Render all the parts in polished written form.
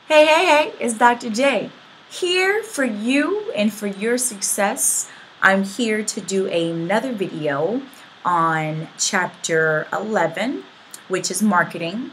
Hey, it's Dr. J. Here for you and for your success. I'm here to do another video on chapter 11, which is marketing.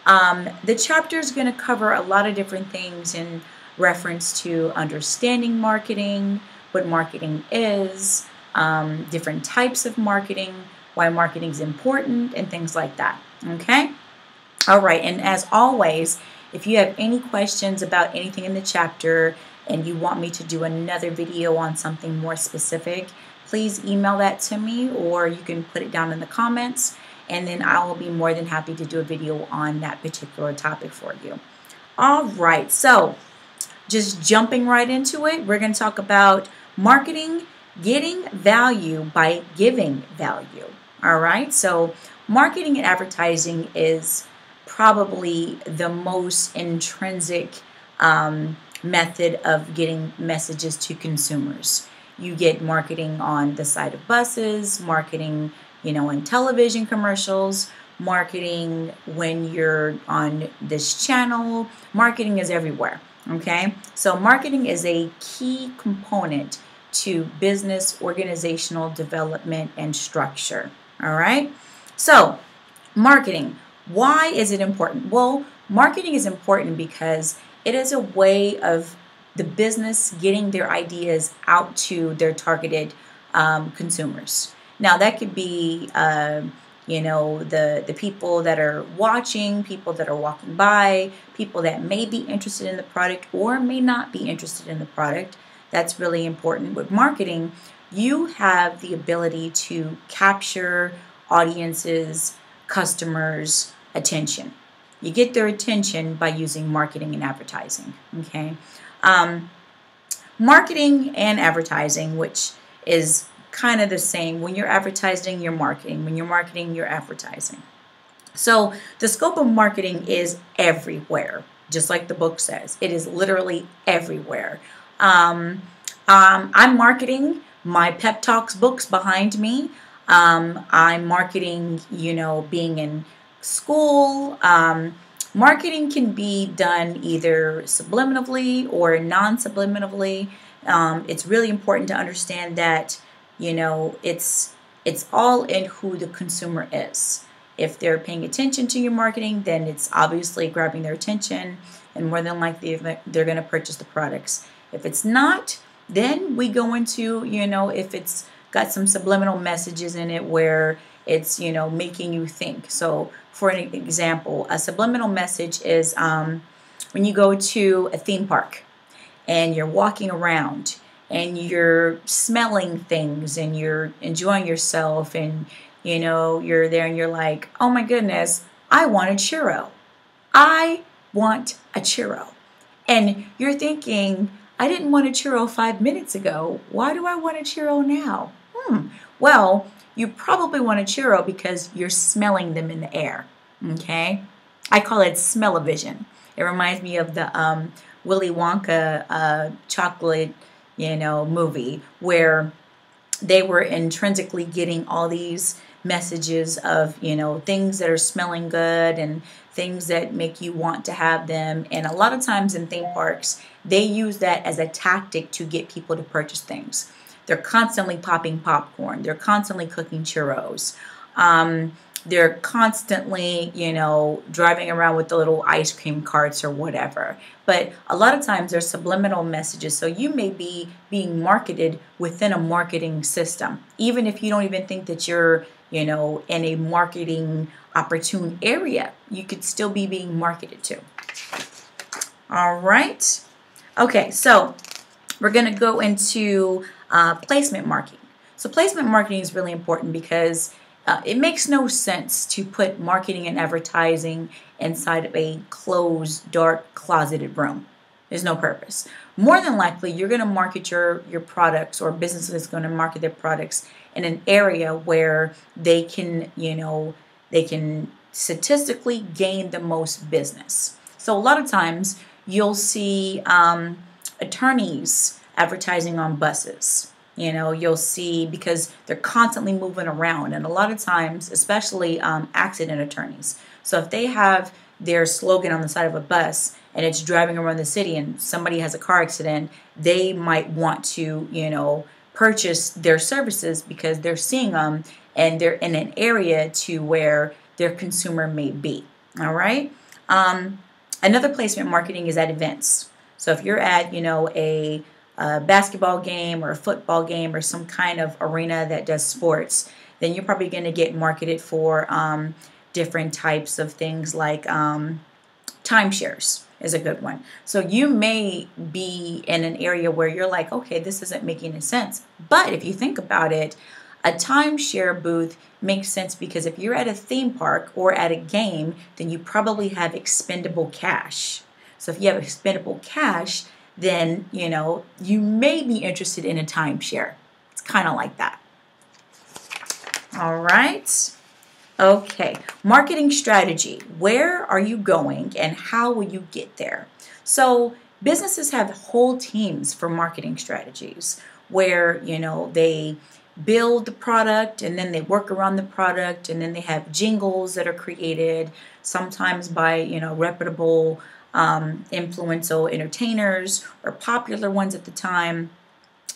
The chapter is going to cover a lot of different things in reference to understanding marketing, what marketing is, different types of marketing, why marketing is important, and things like that. Okay? All right, and as always, if you have any questions about anything in the chapter and you want me to do another video on something more specific, please email that to me or you can put it down in the comments and then I will be more than happy to do a video on that particular topic for you. All right, so just jumping right into it, we're going to talk about marketing, getting value by giving value. All right, so marketing and advertising is probably the most intrinsic method of getting messages to consumers. You get marketing on the side of buses, marketing, in television commercials, marketing when you're on this channel. Marketing is everywhere, okay? So marketing is a key component to business organizational development and structure, all right? So marketing. Why is it important? Well, marketing is important because it is a way of the business getting their ideas out to their targeted consumers. Now, that could be, the people that are watching, people that are walking by, people that may be interested in the product or may not be interested in the product. That's really important. With marketing, you have the ability to capture audiences, customers' attention. You get their attention by using marketing and advertising, okay? Marketing and advertising, which is kind of the same. When you're advertising, you're marketing. When you're marketing, you're advertising. So the scope of marketing is everywhere, just like the book says. It is literally everywhere. I'm marketing my Pep Talks books behind me. I'm marketing, being in school. Marketing can be done either subliminally or non-subliminally. It's really important to understand that, it's all in who the consumer is. If they're paying attention to your marketing, then it's obviously grabbing their attention, and more than likely they're going to purchase the products. If it's not, then we go into, if it's got some subliminal messages in it where it's, making you think. So for an example, a subliminal message is when you go to a theme park and you're walking around and you're smelling things and you're enjoying yourself and, you're there and you're like, oh my goodness, I want a churro. I want a churro. And you're thinking, I didn't want a churro 5 minutes ago. Why do I want a churro now? Well, you probably want a churro because you're smelling them in the air, okay? I call it smell-o-vision. It reminds me of the Willy Wonka chocolate, movie where they were intrinsically getting all these messages of, things that are smelling good and things that make you want to have them. And a lot of times in theme parks, they use that as a tactic to get people to purchase things. They're constantly popping popcorn. They're constantly cooking churros. They're constantly, driving around with the little ice cream carts or whatever. But a lot of times there's subliminal messages. So you may be being marketed within a marketing system, even if you don't even think that you're, in a marketing opportune area. You could still be being marketed to. All right. Okay, so we're going to go into placement marketing. So placement marketing is really important because it makes no sense to put marketing and advertising inside of a closed, dark, closeted room. There's no purpose. More than likely, you're going to market your products, or businesses going to market their products in an area where they can, they can statistically gain the most business. So a lot of times you'll see attorneys advertising on buses. You'll see, because they're constantly moving around, and a lot of times, especially accident attorneys. So if they have their slogan on the side of a bus, and it's driving around the city and somebody has a car accident, they might want to, purchase their services because they're seeing them and they're in an area to where their consumer may be. All right. Another placement marketing is at events. So if you're at, a basketball game or a football game or some kind of arena that does sports, then you're probably going to get marketed for different types of things like timeshares is a good one. So you may be in an area where you're like, okay, this isn't making any sense. But if you think about it, a timeshare booth makes sense because if you're at a theme park or at a game, then you probably have expendable cash. So if you have expendable cash, then, you may be interested in a timeshare. It's kind of like that. All right. Okay, marketing strategy. Where are you going and how will you get there? So businesses have whole teams for marketing strategies where, they build the product and then they work around the product and then they have jingles that are created sometimes by, reputable influential entertainers or popular ones at the time.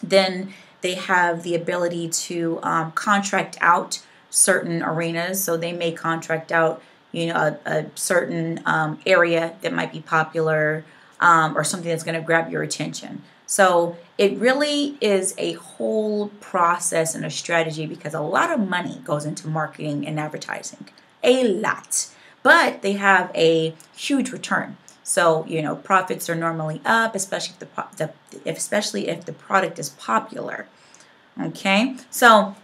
Then they have the ability to contract out certain arenas. So they may contract out, a certain area that might be popular or something that's going to grab your attention. So it really is a whole process and a strategy because a lot of money goes into marketing and advertising, a lot, but they have a huge return. So, profits are normally up, especially if the product is popular. Okay, so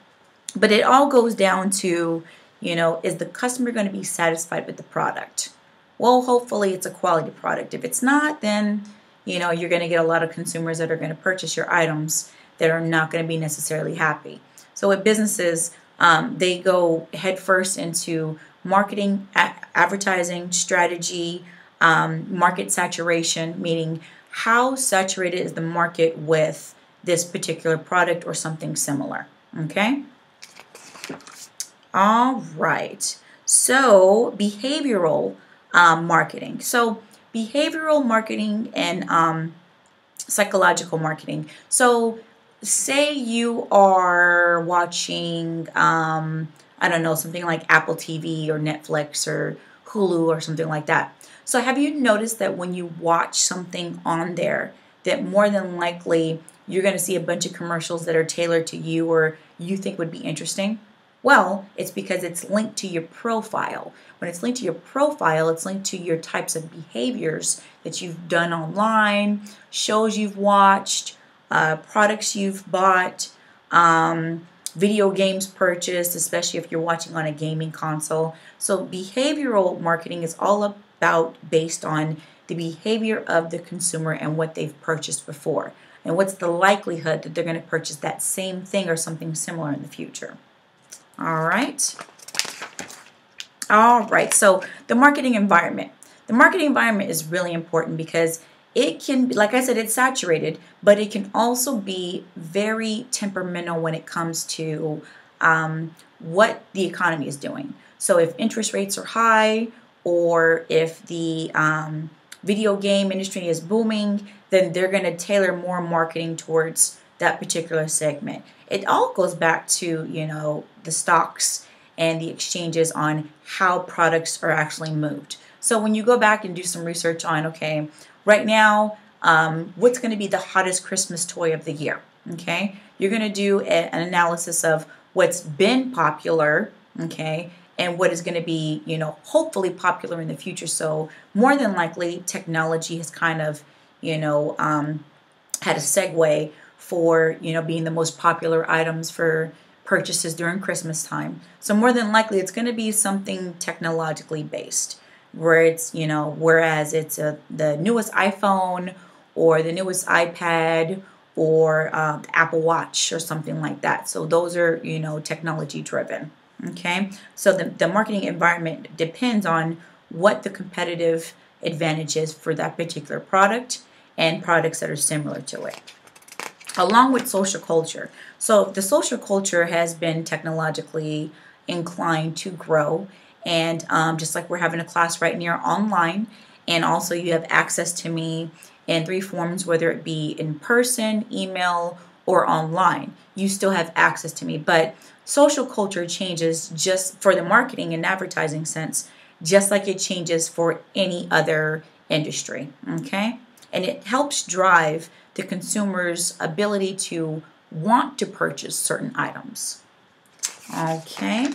but it all goes down to, is the customer going to be satisfied with the product? Well, hopefully it's a quality product. If it's not, then, you're going to get a lot of consumers that are going to purchase your items that are not going to be necessarily happy. So with businesses, they go headfirst into marketing, advertising, strategy, market saturation, meaning how saturated is the market with this particular product or something similar. Okay? All right. So behavioral marketing. So behavioral marketing and psychological marketing. So say you are watching, I don't know, something like Apple TV or Netflix or Hulu or something like that. So have you noticed that when you watch something on there, that more than likely you're going to see a bunch of commercials that are tailored to you or you think would be interesting? Well, it's because it's linked to your profile. When it's linked to your profile, it's linked to your types of behaviors that you've done online, shows you've watched, products you've bought, video games purchased, especially if you're watching on a gaming console. So behavioral marketing is all about based on the behavior of the consumer and what they've purchased before. And what's the likelihood that they're going to purchase that same thing or something similar in the future. All right. All right. So the marketing environment. The marketing environment is really important because it can be, like I said, it's saturated, but it can also be very temperamental when it comes to what the economy is doing. So if interest rates are high or if the video game industry is booming, then they're going to tailor more marketing towards that particular segment. It all goes back to, the stocks and the exchanges on how products are actually moved. So when you go back and do some research on, okay, right now, what's going to be the hottest Christmas toy of the year? Okay, you're going to do an analysis of what's been popular, okay, and what is going to be, hopefully popular in the future. So more than likely, technology has kind of, had a segue for, being the most popular items for purchases during Christmas time. So more than likely, it's going to be something technologically based, where it's, whereas it's the newest iPhone or the newest iPad or the Apple Watch or something like that. So those are, technology driven. Okay, so the marketing environment depends on what the competitive advantage is for that particular product and products that are similar to it. Along with social culture. So the social culture has been technologically inclined to grow, and just like we're having a class right now online, and also you have access to me in 3 forms, whether it be in person, email, or online. You still have access to me, but social culture changes just for the marketing and advertising sense, just like it changes for any other industry, okay? And it helps drive the consumer's ability to want to purchase certain items. Okay.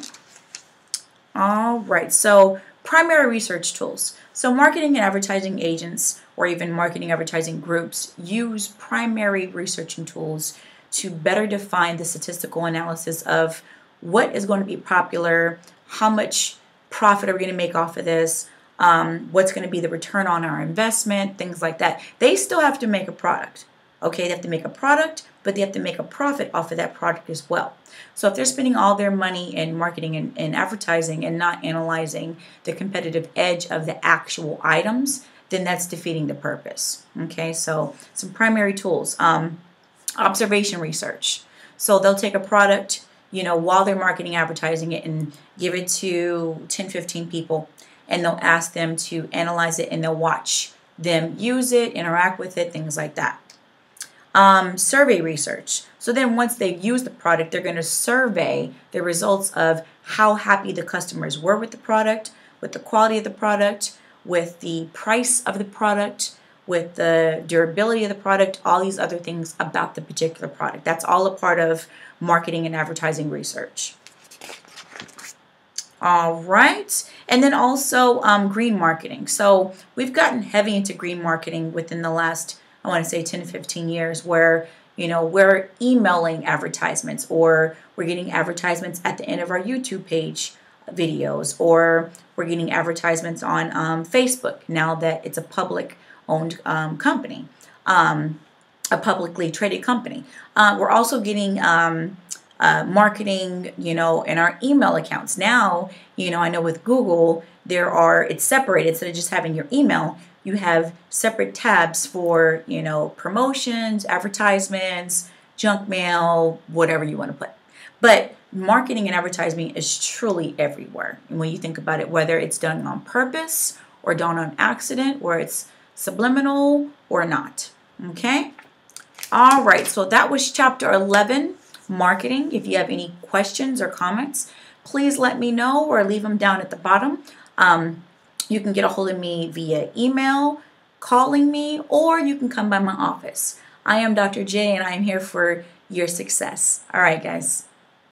All right. So primary research tools. So marketing and advertising agents or even marketing advertising groups use primary researching tools to better define the statistical analysis of what is going to be popular, how much profit are we going to make off of this, what's going to be the return on our investment, things like that. They still have to make a product. Okay, they have to make a product, but they have to make a profit off of that product as well. So if they're spending all their money in marketing and advertising and not analyzing the competitive edge of the actual items, then that's defeating the purpose. Okay, so some primary tools. Observation research. So they'll take a product, while they're marketing, advertising it, and give it to 10, 15 people, and they'll ask them to analyze it, and they'll watch them use it, interact with it, things like that. Survey research. So then once they've used the product, they're going to survey the results of how happy the customers were with the product, with the quality of the product, with the price of the product, with the durability of the product, all these other things about the particular product. That's all a part of marketing and advertising research. All right. And then also green marketing. So we've gotten heavy into green marketing within the last, I want to say 10 to 15 years, where we're emailing advertisements, or we're getting advertisements at the end of our YouTube page videos, or we're getting advertisements on Facebook now that it's a public owned company, a publicly traded company. We're also getting marketing, in our email accounts. Now, I know with Google, it's separated. Instead of just having your email, you have separate tabs for, promotions, advertisements, junk mail, whatever you want to put. But marketing and advertising is truly everywhere. And when you think about it, whether it's done on purpose or done on accident, or it's subliminal or not. Okay? All right. So that was chapter 11, marketing. If you have any questions or comments, please let me know or leave them down at the bottom. You can get a hold of me via email, calling me, or you can come by my office. I am Dr. J, and I am here for your success. All right, guys.